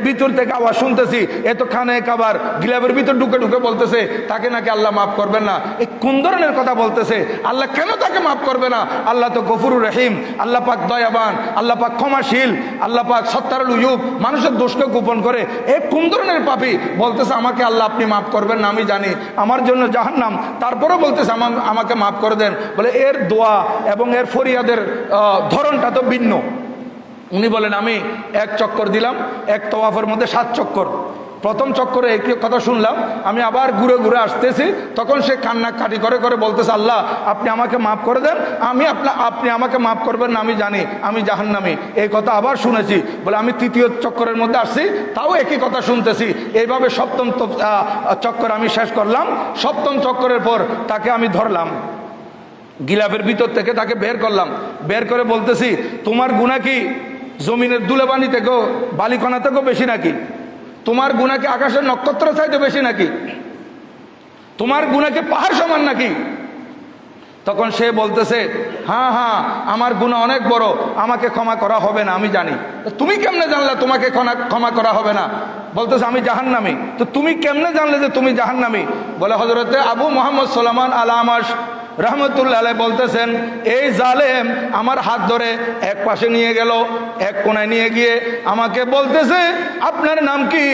ভিতর থেকে আওয়াজ শুনতেছি, এ তো খানায়ে কাবার গিলাফের ভিতর ঢুকে ঢুকে বলতেছে তাকে নাকি আল্লাহ মাফ করবেন না। এই কোন ধরনের কথা বলতেছে? আল্লাহ কেন তাকে মাফ করবে না? আল্লাহ তো গফুরুর রহিম, আল্লাহ পাক দয়াবান, আল্লাহ পাক ক্ষমাশীল, আল্লাহ পাক সত্তারুল উয়ুব, মানুষের দোষকে গোপন করে। এ কোন ধরনের পাপী? বলতেছে আমাকে আল্লাহ আপনি মাফ করবেন না, আমি জানি আমার জন্য জাহান্নাম, তারপরেও বলতেছে আমাকে মাফ করে দেন। বলে এর দোয়া এবং এর ফরিয়াদের ধরনটা তো ভিন্ন। উনি বলেন আমি 1 চক্কর দিলাম, এক তওয়াফের মধ্যে 7 চক্কর। প্রথম চক্করে একই কথা শুনলাম, আমি আবার ঘুরে ঘুরে আসতেছি, তখন সে কান্নাকাটি করে করে বলতেছে, আল্লাহ আপনি আমাকে মাফ করে দেন, আপনি আমাকে মাফ করবেন না, আমি জানি আমি জাহান্নামী। এই কথা আবার শুনেছি। বলে আমি 3য় চক্করের মধ্যে আসছি, তাও একই কথা শুনতেছি। এইভাবে 7ম চক্কর আমি শেষ করলাম। 7ম চক্করের পর তাকে আমি ধরলাম, গিলাফের ভিতর থেকে তাকে বের করলাম, বের করে বলতেছি, তোমার গুনাহ কি জমিনের ধুলোবালি থেকেও, বালিকণা থেকেও বেশি নাকি? তোমার গুনাহ কি আকাশের নক্ষত্র চাইতে বেশি নাকি? তোমার গুনাহ কি পাহাড় সমান নাকি? তখন সে বলতেছে, হ্যাঁ হ্যাঁ আমার গুনাহ অনেক বড়, আমাকে ক্ষমা করা হবে না, আমি জানি। তুমি কেমনে জানলে তোমাকে ক্ষমা করা হবে না? বলতেছে আমি জাহান্নামী। তো তুমি কেমনে জানলে যে তুমি জাহান্নামী? বলে হযরতে আবু মুহাম্মদ সুলাইমান আল আমশ রহমতুল্লাহ আলাইহি বলতেছেন, এই জালেম আমার হাত ধরে এক পাশে নিয়ে গেল, এক কোণায় নিয়ে গিয়ে আমাকে বলতেছে আপনার নাম কি?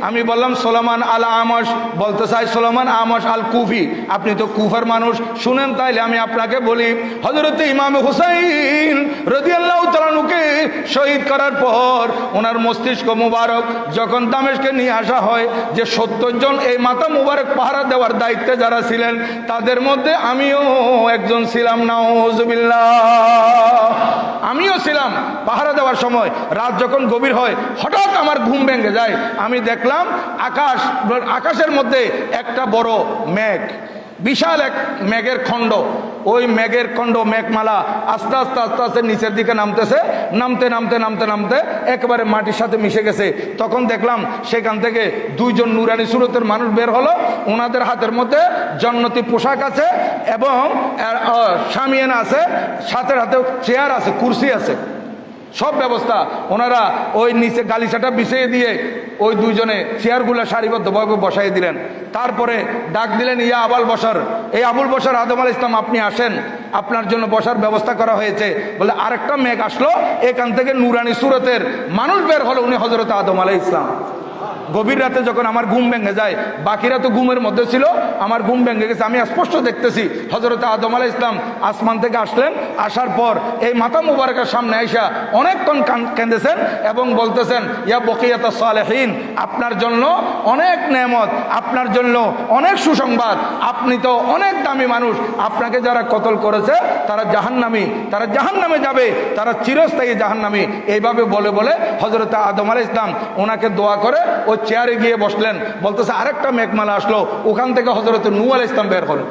আমি বললাম সুলাইমান আল আমশ। বলতে চাই সুলাইমান আমশ আল কুফি, আপনি তো কুফার মানুষ, শুনেন তাইলে আমি আপনাকে বলি। হযরতে ইমাম হুসাইন রাদিয়াল্লাহু তাআলা আনহুকে শহীদ করার পর ওনার মস্তিষ্ক মুবারক যখন দামেস্কে নিয়ে আসা হয়, যে 70 জন এই মাথা মুবারক পাহারা দেওয়ার দায়িত্বে যারা ছিলেন, তাদের মধ্যে আমিও একজন ছিলাম। নাউজুবিল্লাহ, আমিও ছিলাম। পাহারা দেওয়ার সময় রাত যখন গভীর হয়, হঠাৎ আমার ঘুম ভেঙে যায়। আমি দেখলাম আকাশের মধ্যে একটা বড় মেঘ, বিশাল এক মেঘের খণ্ড। ওই মেঘের খণ্ড, মেঘমালা আস্তে আস্তে আস্তে আস্তে নিচের দিকে নামতেছে, নামতে নামতে নামতে নামতে একেবারে মাটির সাথে মিশে গেছে। তখন দেখলাম সেখান থেকে 2 জন নুরানি সুরতের মানুষ বের হলো। ওনাদের হাতের মধ্যে জন্নতি পোশাক আছে এবং শামিয়ানা আছে, সাথে হাতে চেয়ার আছে, কুরসি আছে, সব ব্যবস্থা। ওনারা ওই নিচে গালিচাটা বিছিয়ে দিয়ে ওই 2 জনে চেয়ারগুলো সারিবদ্ধভাবে বসাই দিলেন। তারপরে ডাক দিলেন, ইয়া আবুল বশর, এই আবুল বশর আদম আলাইহিস সালাম আপনি আসেন, আপনার জন্য বসার ব্যবস্থা করা হয়েছে। বলে আরেকটা মেঘ আসলো, এখান থেকে নুরানি সুরতের মানুষ বের হলো, উনি হযরত আদম আলাইহিস সালাম। গভীর রাতে যখন আমার ঘুম ভেঙে যায়, বাকিরা তো ঘুমের মধ্যে ছিল, আমার ঘুম ভেঙে গেছে। আমি স্পষ্ট দেখতেছি হযরত আদম আলাইহিস সালাম আসমান থেকে আসলেন। আসার পর এই মাথা মুবারকের সামনে আইসা অনেকক্ষণ কেঁদেছেন এবং বলতেছেন, ইয়া বকিয়াতুস সালেহিন, আপনার জন্য অনেক নেয়ামত, আপনার জন্য অনেক সুসংবাদ, আপনি তো অনেক দামি মানুষ, আপনাকে যারা কতল করেছে তারা জাহান্নামী, তারা জাহান্নামে যাবে, তারা চিরস্থায়ী জাহান্নামী। এইভাবে বলে বলে হযরত আদম আলাইহিস সালাম ওনাকে দোয়া করে ওই চেয়ারে গিয়ে বসলেন। বলতেছে আরেকটা মেঘমালা আসলো, ওখান থেকে হযরত নূহ আলাইহিস সালাম বের হলেন।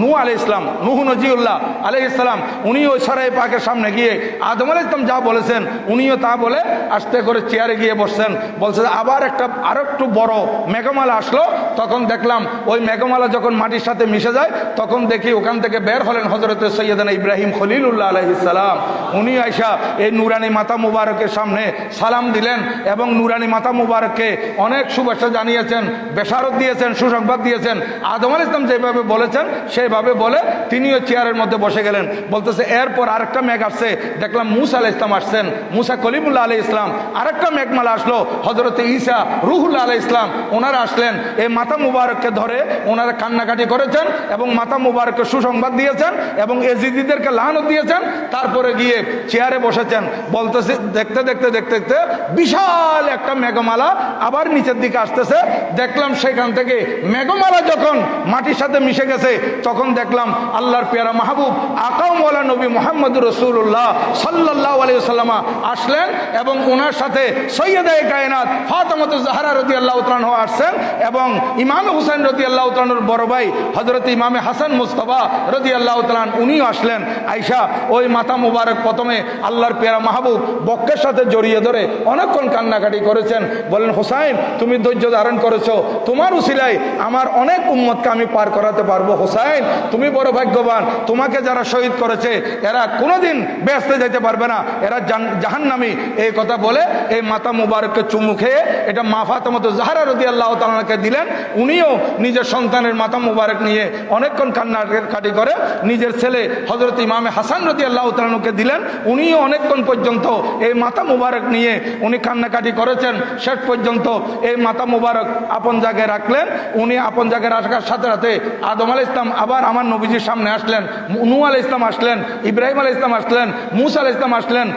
নূহ আলাইহিস সালাম, নূহ নজিউল্লাহ আলাইহিস সালাম, উনি ওই সরাই পাকের সামনে গিয়ে আদম আলাইহিস সালাম যা বলেছেন উনিও তা বলে আস্তে করে চেয়ারে গিয়ে বসছেন। বলছে আবার আরো একটু বড় মেঘমালা আসলো, তখন দেখলাম ওই মেঘমালা যখন মাটির সাথে মিশে যায় তখন দেখি ওখান থেকে বের হলেন হযরতে সৈয়দনা ইব্রাহিম খলিলুল্লাহ আলাইহিস সালাম। উনি আইসা এই নুরানি মাথা মুবারকের সামনে সালাম দিলেন এবং নুরানি মাথা মুবারককে অনেক শুভেচ্ছা জানিয়েছেন, বেশারত দিয়েছেন, সুসংবাদ দিয়েছেন। আদম আলাইহিস সালাম যেভাবে বলেছেন সেইভাবে বলে তিনিও চেয়ারের মধ্যে বসে গেলেন। বলতেছে এরপর আরেকটা মেঘ আসছে, দেখলাম মুসা আলাইহিস সালাম আসছেন, মুসা কলিমুল্লাহ আলাইহিস সালাম। আরেকটা মেঘমালা আসলো, হযরতে ঈসা রূহুল্লাহ আলাইহিস সালাম ওনারা আসলেন। এই মাথা মুবারককে ধরে ওনারা কান্নাকাটি করেছেন এবং মাথা মুবারককে সুসংবাদ দিয়েছেন এবং এজিদিদেরকে লানত দিয়েছেন। তারপরে গিয়ে চেয়ারে বসেছেন। বলতেছে দেখতে দেখতে দেখতে দেখতে বিশাল একটা মেঘমালা আবার নিচের দিকে আসতেছে। দেখলাম সেখান থেকে মেঘমালা যখন মাটির সাথে মিশে গেছে তখন দেখলাম আল্লাহর পেয়ারা মাহবুব আকামওয়ালা নবী মুহাম্মদুর রাসূলুল্লাহ সাল্লাল্লাহু আলাইহি ওয়াসাল্লাম আসলেন এবং ওনার সাথে সৈয়দায়ে কায়নাত ফাতেমাতুজ জাহরা রাদিয়াল্লাহু তাআলা আনহা আসছেন এবং ইমাম হুসাইন রাদিয়াল্লাহু তাআলা আনহুর বড় ভাই হযরত ইমামে হাসান মুস্তাফা রাদিয়াল্লাহু তাআলা উনিও আসলেন। আয়েশা ওই মাথা মুবারক প্রথমে আল্লাহর পেয়ারা মাহবুব বক্ষের সাথে জড়িয়ে ধরে অনেকক্ষণ কান্নাকাটি করেছেন। বলেন হোসাইন তুমি ধৈর্য ধারণ করেছো, তোমার উসিলায় আমার অনেক উম্মতকে আমি পার করাতে পারবো। হোসাইন তুমি বড় ভাগ্যবান, তোমাকে যারা শহীদ করেছে এরা কোনোদিন বেহেশতে যেতে পারবে না, এরা জাহান্নামী। এই কথা বলে এই মাথা মুবারককে চুমু খেয়ে এটা মা ফাতেমাতুজ জাহরা রাদিয়াল্লাহু তাআলাকে দিলেন। উনিও নিজের সন্তানের মাথা মুবারক নিয়ে অনেকক্ষণ কান্নাকাটি করে নিজের ছেলে হযরত ইমামে হাসান রাদিয়াল্লাহু তাআলাকে দিলেন। উনিও অনেকক্ষণ পর্যন্ত এই মাথা মুবারক নিয়ে উনি কান্নাকাটি করেছেন। শেষ পর্যন্ত এই মাথা মুবারক আপন জায়গায় রাখলেন। উনি আপন জায়গায় রাখার সাথে সাথে আদম আলাইহিস সালাম আবার আমার নবীজির সামনে আসলেন, নূহ আলাইহিস সালাম আসলেন, ইব্রাহিম আলাইহিস সালাম আসলেন, মূসা আলাইহিস সালাম আসলেন,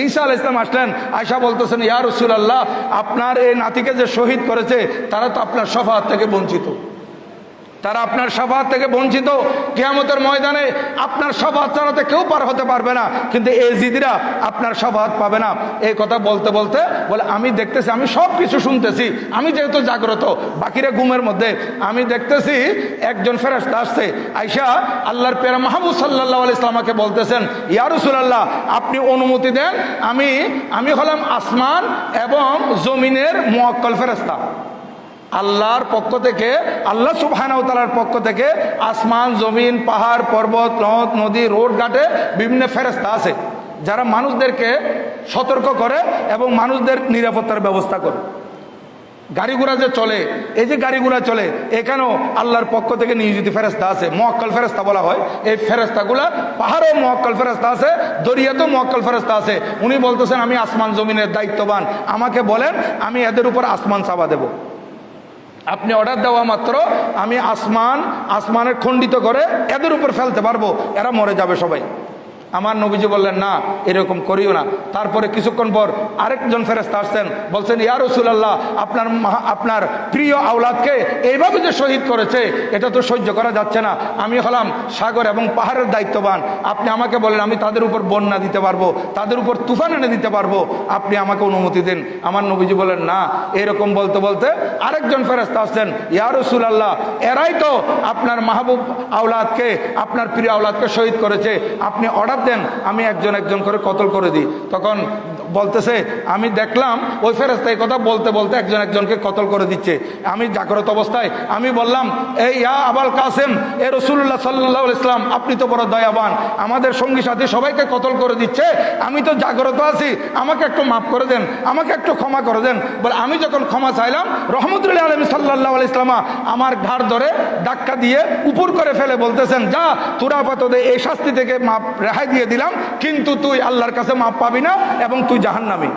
ঈসা আলাইহিস সালাম আসলেন। আয়েশা বলতেছেন ইয়া রাসূলুল্লাহ আপনার এই নাতিকে যে শহীদ করেছে তারা তো আপনার শাফাআত থেকে বঞ্চিত, তারা আপনার শাফাআত থেকে বঞ্চিত। কিয়ামতের ময়দানে আপনার শাফাআত ছাড়াতে কেউ পার হতে পারবে না, কিন্তু এই জিদিরা আপনার শাফাআত পাবে না। এই কথা বলতে বলতে বলে আমি দেখতেছি, আমি সব কিছু শুনতেছি, আমি যেহেতু জাগ্রত, বাকিরা ঘুমের মধ্যে, আমি দেখতেছি একজন ফেরেশতা আসছে। আয়েশা আল্লাহর পেয়ারা মাহবুব সাল্লাল্লাহু আলাইহি ওয়াসাল্লামকে বলতেছেন ইয়া রাসূলুল্লাহ আপনি অনুমতি দেন, আমি হলাম আসমান এবং জমিনের মুওয়াক্কাল ফেরেশতা। আল্লাহর পক্ষ থেকে, আল্লাহ সুবহানাহু ওয়া তাআলার পক্ষ থেকে আসমান জমিন পাহাড় পর্বত নদ নদী রোড ঘাটে বিভিন্ন ফেরেশতা আছে যারা মানুষদেরকে সতর্ক করে এবং মানুষদের নিরাপত্তার ব্যবস্থা করে। গাড়ি ঘোড়া যে চলে, এই যে গাড়ি ঘোড়া চলে এখানেও আল্লাহর পক্ষ থেকে নিয়োজিত ফেরেশতা আছে, মুওয়াক্কাল ফেরেশতা বলা হয়। এই ফেরেশতাগুলা পাহাড়েও মুওয়াক্কাল ফেরেশতা আছে, দরিয়াতেও মুওয়াক্কাল ফেরেশতা আছে। উনি বলতেছেন আমি আসমান জমিনের দায়িত্ববান, আমাকে বলেন আমি এদের উপর আসমান চাপা দেব। আপনি অর্ডার দেওয়া মাত্র আমি আসমানের খণ্ডিত করে এদের উপর ফেলতে পারবো, এরা মরে যাবে সবাই। আমার নবীজি বললেন না এরকম করিও না। তারপরে কিছুক্ষণ পর আরেকজন ফেরেশতা আসছেন, বলছেন ইয়া রাসূলুল্লাহ আপনার প্রিয় আওলাদকে এইভাবে যে শহীদ করেছে এটা তো সহ্য করা যাচ্ছে না, আমি হলাম সাগর এবং পাহাড়ের দায়িত্ববান, আপনি আমাকে বলেন আমি তাদের উপর বন্যা দিতে পারবো, তাদের উপর তুফান এনে দিতে পারবো, আপনি আমাকে অনুমতি দিন। আমার নবীজি বলেন না। এরকম বলতে বলতে আরেকজন ফেরেশতা আসছেন, ইয়া রাসূলুল্লাহ এরাই তো আপনার মাহবুব আওলাদকে, আপনার প্রিয় আওলাদকে শহীদ করেছে, আপনি অর্ডার দেন আমি একজন একজন করে কতল করে দিই। তখন বলতেছে আমি দেখলাম ওই ফেরেশতা এই কথা বলতে বলতে একজন একজনকে কতল করে দিচ্ছে। আমি জাগ্রত অবস্থায় আমি বললাম এই ইয়া আবুল কাসেম এ রাসূলুল্লাহ সাল্লাল্লাহু আলাইহি ওয়াসাল্লাম আপনি তো বড় দয়াবান, আমাদের সঙ্গী সাথী সবাইকে কতল করে দিচ্ছে, আমি তো জাগ্রত আছি, আমাকে একটু মাফ করে দেন, আমাকে একটু ক্ষমা করে দেন। বলে আমি যখন ক্ষমা চাইলাম রহমতুল আলামিন সাল্লাল্লাহু আলাইহি ওয়াসাল্লাম আমার ঘাড় ধরে ধাক্কা দিয়ে উপর করে ফেলে বলতেছেন যা তোরা আপাতত এই শাস্তি থেকে মাপ রেহাই দিয়ে দিলাম, কিন্তু তুই আল্লাহর কাছে মাপ পাবি না এবং তুই জাহান্নামী,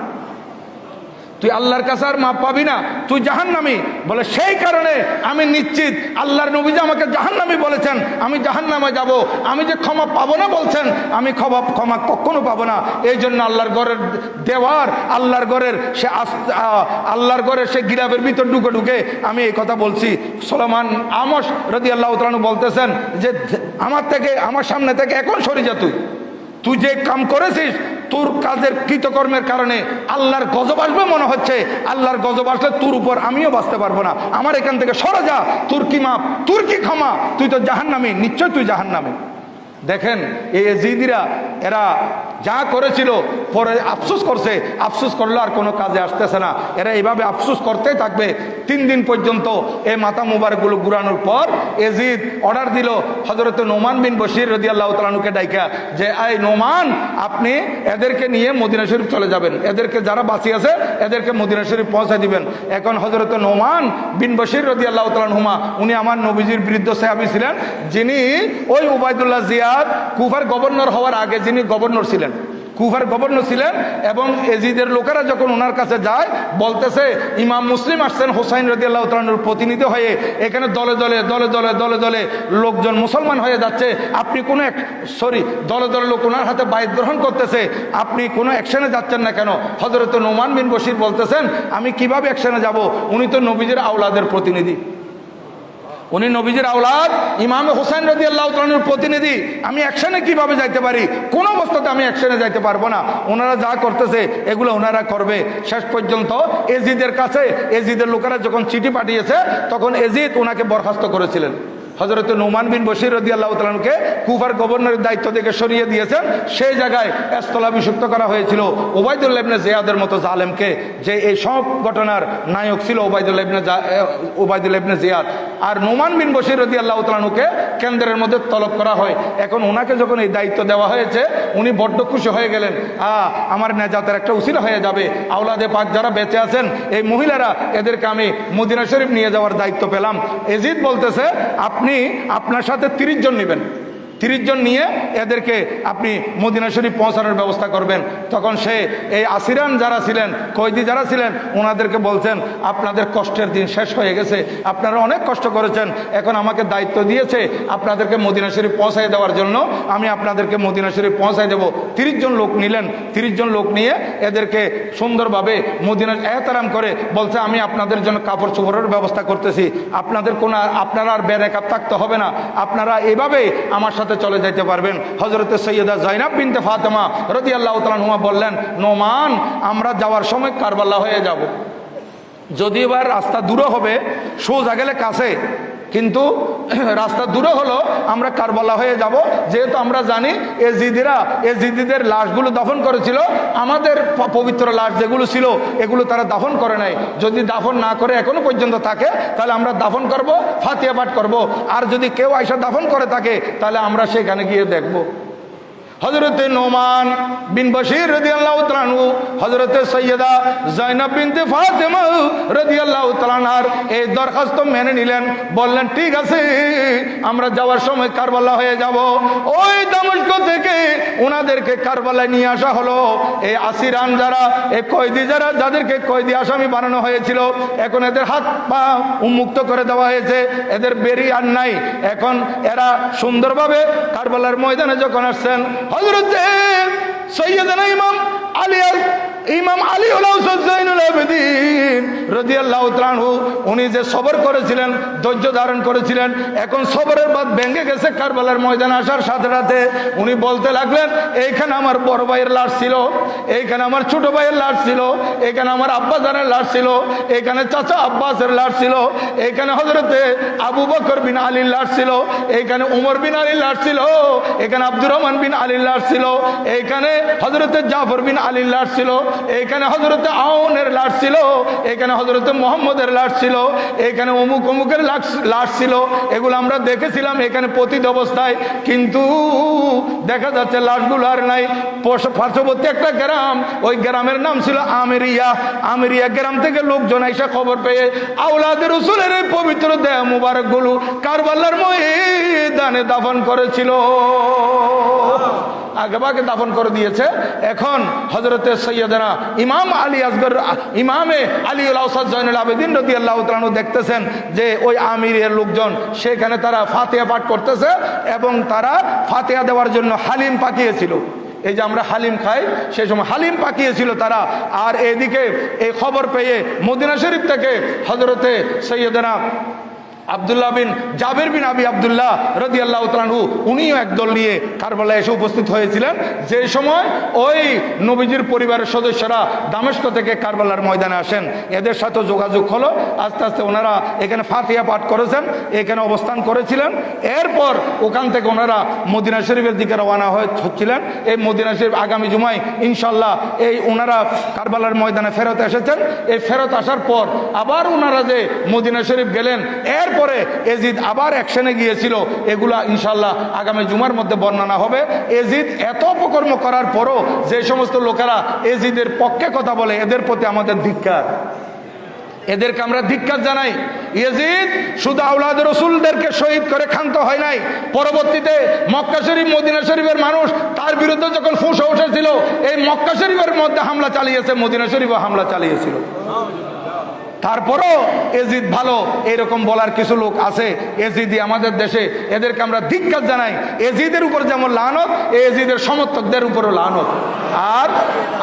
তুই আল্লাহর কাছে আর মাপ পাবি না, তুই জাহান্নামী। বলে সেই কারণে আমি নিশ্চিত আল্লাহর নবী যে আমাকে জাহান্নামী বলেছেন আমি জাহান্নামে যাব, আমি যে ক্ষমা পাবো না বলছেন আমি ক্ষমা কখনো পাবো না। এই জন্য আল্লাহর ঘরের দেওয়ার আল্লাহর ঘরের সে গিরাবের ভিতর ঢুকে ঢুকে আমি এই কথা বলছি। সুলাইমান আমস রাদিয়াল্লাহু তাআলা বলতেছেন যে আমার সামনে থেকে এখন সরে যা, তুই যে কাম করেছিস তোর কাজের কৃতকর্মের কারণে আল্লাহর গজব আসবে মনে হচ্ছে, আল্লাহর গজব আসলে তোর উপর আমিও বাঁচতে পারবো না, আমার এখান থেকে সরে যা, তোর কি মাপ, তোর কি ক্ষমা, তুই তো জাহান্নামী, নিশ্চয় তুই জাহান্নামী। দেখেন এই ইয়াজিদিরা এরা যা করেছিল পরে আফসোস করছে, আফসোস করলে আর কোনো কাজে আসতেছে না, এরা এইভাবে আফসোস করতেই থাকবে 3 দিন পর্যন্ত। এই মাথা মুবারকগুলো ঘুরানোর পর ইয়াজিদ অর্ডার দিল হযরত নোমান বিন বশির রাদিয়াল্লাহু তাআলা আনহুকে ডাইকা যে এই নোমান, আপনি এদেরকে নিয়ে মদিনা শরীফ চলে যাবেন, এদেরকে যারা বাঁচি আছে এদেরকে মদিনা শরীফ পৌঁছে দিবেন। এখন হযরত নোমান বিন বশির রাদিয়াল্লাহু তাআলা আনহুমা উনি আমার নবীজির বিরুদ্ধ সাহাবী ছিলেন, যিনি ওই উবাইদুল্লাহ জিয়াদ কুফার গভর্নর হওয়ার আগে যিনি গভর্নর ছিলেন, কুফার গভর্নর ছিলেন। এবং এজিদের লোকেরা যখন ওনার কাছে যায় বলতেছে ইমাম মুসলিম আসছেন হোসাইন রাদিয়াল্লাহু তাআলার প্রতিনিধি হয়ে, এখানে দলে দলে দলে দলে দলে দলে লোকজন মুসলমান হয়ে যাচ্ছে, আপনি কোনো দলে দলে লোক ওনার হাতে বাইত গ্রহণ করতেছে, আপনি কোনো অ্যাকশনে যাচ্ছেন না কেন? হযরত নোমান বিন বশির বলতেছেন আমি কিভাবে অ্যাকশনে যাব, উনি তো নবীজির আওলাদের প্রতিনিধি, উনি নবীজির আওলাদ ইমাম হোসেন রাদিয়াল্লাহু তাআলার প্রতিনিধি, আমি অ্যাকশনে কিভাবে যাইতে পারি? কোনো অবস্থাতে আমি অ্যাকশনে যাইতে পারবো না, ওনারা যা করতেছে এগুলো ওনারা করবে। শেষ পর্যন্ত এজিদের কাছে এজিদের লোকেরা যখন চিঠি পাঠিয়েছে তখন এজিদ ওনাকে বরখাস্ত করেছিলেন। হযরত নোমান বিন বশির রাদিয়াল্লাহু তাআলাকে কুফার গভর্নরের দায়িত্ব থেকে সরিয়ে দিয়েছেন, সেই জায়গায় স্থলাভিষিক্ত করা হয়েছিল উবাইদুল্লাহ ইবনে জিয়াদের মতো জালেমকে, যে এই সব ঘটনার নায়ক ছিল উবাইদুল্লাহ ইবনে জিয়াদ। আর নোমান বিন বশির রাদিয়াল্লাহু তাআলাকে কেন্দ্রের মধ্যে তলব করা হয়। এখন ওনাকে যখন এই দায়িত্ব দেওয়া হয়েছে উনি বড্ড খুশি হয়ে গেলেন, আমার নেজাতের একটা উসিলা হয়ে যাবে, আওলাদে পাক যারা বেঁচে আছেন এই মহিলারা, এদেরকে আমি মদিনা শরীফ নিয়ে যাওয়ার দায়িত্ব পেলাম। এজিদ বলতেছে আপনি আপনার সাথে 30 জন নেবেন, 30 জন নিয়ে এদেরকে আপনি মদিনা শরীফ পৌঁছানোর ব্যবস্থা করবেন। তখন সে এই আসিরান যারা ছিলেন, কয়েদি যারা ছিলেন, ওনাদেরকে বলছেন আপনাদের কষ্টের দিন শেষ হয়ে গেছে, আপনারা অনেক কষ্ট করেছেন, এখন আমাকে দায়িত্ব দিয়েছে আপনাদেরকে মদিনা শরীফ পৌঁছায় দেওয়ার জন্য, আমি আপনাদেরকে মদিনা শরীফ পৌঁছায় দেব। 30 জন লোক নিলেন, 30 জন লোক নিয়ে এদেরকে সুন্দরভাবে মদিনা এহতারাম করে বলছে আমি আপনাদের জন্য কাপড় চোপড়ের ব্যবস্থা করতেছি, আপনারা আর বেরেকাব থাকতে হবে না, আপনারা এভাবে আমার সাথে চলে যেতে পারবেন। হযরত সৈয়দা যায়নাব বিনতে ফাতেমা রাদিয়াল্লাহু তাআলা আনহা বললেন নোমান, আমরা যাওয়ার সময় কারবালা হয়ে যাব, যদি এবার রাস্তা দূরে হবে, সোজা গেলে কাছে, কিন্তু রাস্তা দূরে হলো আমরা কারবালা হয়ে যাব, যেহেতু আমরা জানি এজিদিদের লাশগুলো দাফন করেছিল, আমাদের পবিত্র লাশ যেগুলো ছিল এগুলো তারা দাফন করে নাই, যদি দাফন না করে এখনো পর্যন্ত থাকে তাহলে আমরা দাফন করব, ফাতিহা পাঠ করব, আর যদি কেউ আয়সা দাফন করে থাকে তাহলে আমরা সেখানে গিয়ে দেখব। হযরতে নোমান বিন বশির রাদিয়াল্লাহু তাআলা আনহু হযরতে সৈয়দা যায়নাব বিনতে ফাতেমা রাদিয়াল্লাহু তাআলা আনহার এই দরখাস্ত মেনে নিলেন, বললেন ঠিক আছে আমরা যাওয়ার সময় কারবালা হয়ে যাব। ওই দামেস্ক থেকে ওনাদেরকে কারবালায় নিয়ে আসা হলো। এই আসিরান যারা, এই কয়েদি যারা, যাদেরকে কয়েদি আসামি বানানো হয়েছিল, এখন এদের হাত পা উন্মুক্ত করে দেওয়া হয়েছে, এদের বেরি আর নাই। এখন এরা সুন্দরভাবে কারবালার ময়দানে যখন আসছেন, হযরতে সৈয়দনা ইমাম আলী যাইনুল আবেদিন রাদিয়াল্লাহু তাআলা আনহু উনি যে সবর করেছিলেন, ধৈর্য ধারণ করেছিলেন, এখন সবরের বাদ ভেঙে গেছে। কারবালার ময়দানে আসার সাথে সাথে উনি বলতে লাগলেন এইখানে আমার বড় ভাইয়ের লাশ ছিল, এইখানে আমার ছোট ভাইয়ের লাশ ছিল, এখানে আমার আব্বা জানের লাশ ছিল, এখানে চাচা আব্বাসের লাশ ছিল, এখানে হযরতে আবু বকর বিন আলীর লাশ ছিল, এইখানে উমর বিন আলীর লাশ ছিল, এখানে আব্দুর রহমান বিন আলীর লাশ ছিল, এইখানে হযরতে জাফর বিন আলীর লাশ ছিল, এইখানে হযরতে আউনের লাশ ছিল, এখানে হযরতে মুহাম্মদের লাশ ছিল, এখানে অমুক অমুকের লাশ ছিল। এগুলো আমরা দেখেছিলাম এখানে পতিত অবস্থায়, কিন্তু দেখা যাচ্ছে লাশগুলো আর নাই। পার্শ্ববর্তী একটা গ্রাম, ওই গ্রামের নাম ছিল আমেরিয়া। আমেরিয়া গ্রাম থেকে লোকজন আইসা খবর পেয়ে আওলাদে রাসূলের এই পবিত্র দেহ মুবারকগুলো কারবালার ময়দানে দাফন করেছিল, আগেভাগে দাফন করে দিয়েছে। এখন হযরতে সৈয়দনা ইমাম আলী আসগর, ইমামে আলীউল আওসাদ জয়নুল আবেদিন রাদিয়াল্লাহু তাআলা আনহু দেখতেছেন যে ওই আমিরের লোকজন সেখানে তারা ফাতিহা পাঠ করতেছে, এবং তারা ফাতিহা দেওয়ার জন্য হালিম পাকিয়েছিল। এই যে আমরা হালিম খাই, সেই সময় হালিম পাকিয়েছিল তারা। আর এদিকে এই খবর পেয়ে মদিনা শরীফ থেকে হযরতে সৈয়দনা আব্দুল্লাহ বিন জাবের বিন আবি আব্দুল্লাহ রাদিয়াল্লাহু তাআলা আনহু, উনিও একদল নিয়ে কারবালায় এসে উপস্থিত হয়েছিলেন। যে সময় ওই নবীজির পরিবারের সদস্যরা দামেস্ক থেকে কারবালার ময়দানে আসেন, এদের সাথে যোগাযোগ হলো। আস্তে আস্তে ওনারা এখানে ফাতিহা পাঠ করেছেন, এখানে অবস্থান করেছিলেন। এরপর ওখান থেকে ওনারা মদিনা শরীফের দিকে রওনা হচ্ছিলেন। এই মদিনা শরীফ আগামী জুমায় ইনশাল্লাহ এই ওনারা কারবালার ময়দানে ফেরত এসেছেন। এই ফেরত আসার পর আবার ওনারা যে মদিনা শরীফ গেলেন, এরপরে এজিদ আবার অ্যাকশনে গিয়েছিল। এগুলা ইনশাল্লাহ আগামী জুমার মধ্যে বর্ণনা হবে। এজিদ এত অপকর্ম করার পরও যে সমস্ত লোকেরা এজিদের পক্ষে কথা বলে, এদের প্রতি আমাদের ধিক্কার, এদেরকে আমরা ধিক্কার জানাই। ইয়াজিদ শুধু আওলাদ রসুলদেরকে শহীদ করে ক্ষান্ত হয় নাই, পরবর্তীতে মক্কা শরীফ মদিনা শরীফের মানুষ তার বিরুদ্ধে যখন ফুঁসে উঠেছিল, এই মক্কা শরীফের মধ্যে হামলা চালিয়েছে, মদিনা শরীফও হামলা চালিয়েছিল। তারপরও এজিদ ভালো, এরকম বলার কিছু লোক আছে। এজিদি আমাদের দেশে, এদেরকে আমরা ধিক্কার জানাই। এজিদের উপর যেমন লানত, এজিদের সমর্থকদের উপরও লানত। আর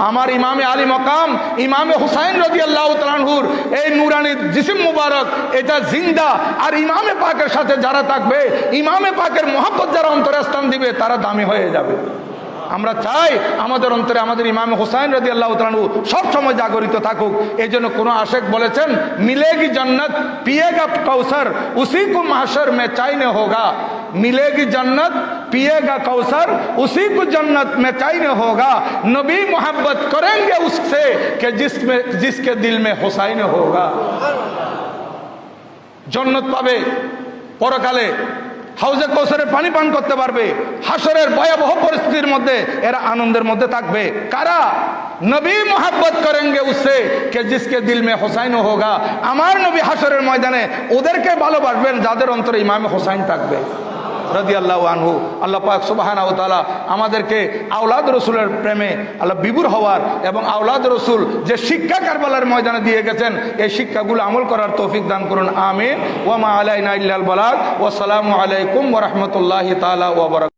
আমার ইমামে আলী মকাম ইমামে হুসাইন রাদিয়াল্লাহু তাআলা আনহুর এই নুরানি জিসিম মুবারক, এটা জিন্দা। আর ইমামে পাকের সাথে যারা থাকবে, ইমামে পাকের মহব্বত যারা অন্তরে স্থান দিবে, তারা দামি হয়ে যাবে। আমরা চাই আমাদের অন্তরে আমাদের ইমাম হুসাইন রাদিয়াল্লাহু তাআলা আনহু সব সময় জাগরিত থাকুক। এই জন্য কোন আশেক বলেছেন, মিলেগি জন্নত পিয়েগা কৌসর উসি কো মাহশর মে চাইনে হোগা। मिलेगी जन्नत पिएगा कौसर उसी को जन्नत में चाइने होगा। नबी मोहब्बत करेंगे उससे कि जिसके दिल में हुसैन होगा। जन्नत पावे परकाले, হাউজে কৌসরের পানি পান করতে পারবে, হাসরের ভয়াবহ পরিস্থিতির মধ্যে এরা আনন্দের মধ্যে থাকবে। কারা? নবী মোহাব্বত করেंगे उससे कि जिसके दिल में हुसैन होगा। আমার নবী হাসরের ময়দানে ওদেরকে ভালোবাসবেন যাদের অন্তরে ইমামে হুসাইন থাকবে রাদিয়াল্লাহু আনহু। আল্লাহ পাক সুবহানাহু ওয়া তাআলা আমাদেরকে আওলাদ রসুলের প্রেমে আল্লাহ বিভোর হওয়ার এবং আওলাদ রসুল যে শিক্ষা কারবালার ময়দানে দিয়ে গেছেন, এই শিক্ষাগুলো আমল করার তৌফিক দান করুন। আমিন। ওয়া মা আলাইনা ইল্লাল বালাগ। ওয়া আসসালামু আলাইকুম ওয়া রাহমাতুল্লাহি তাআলা ওয়া বারাকাতুহু।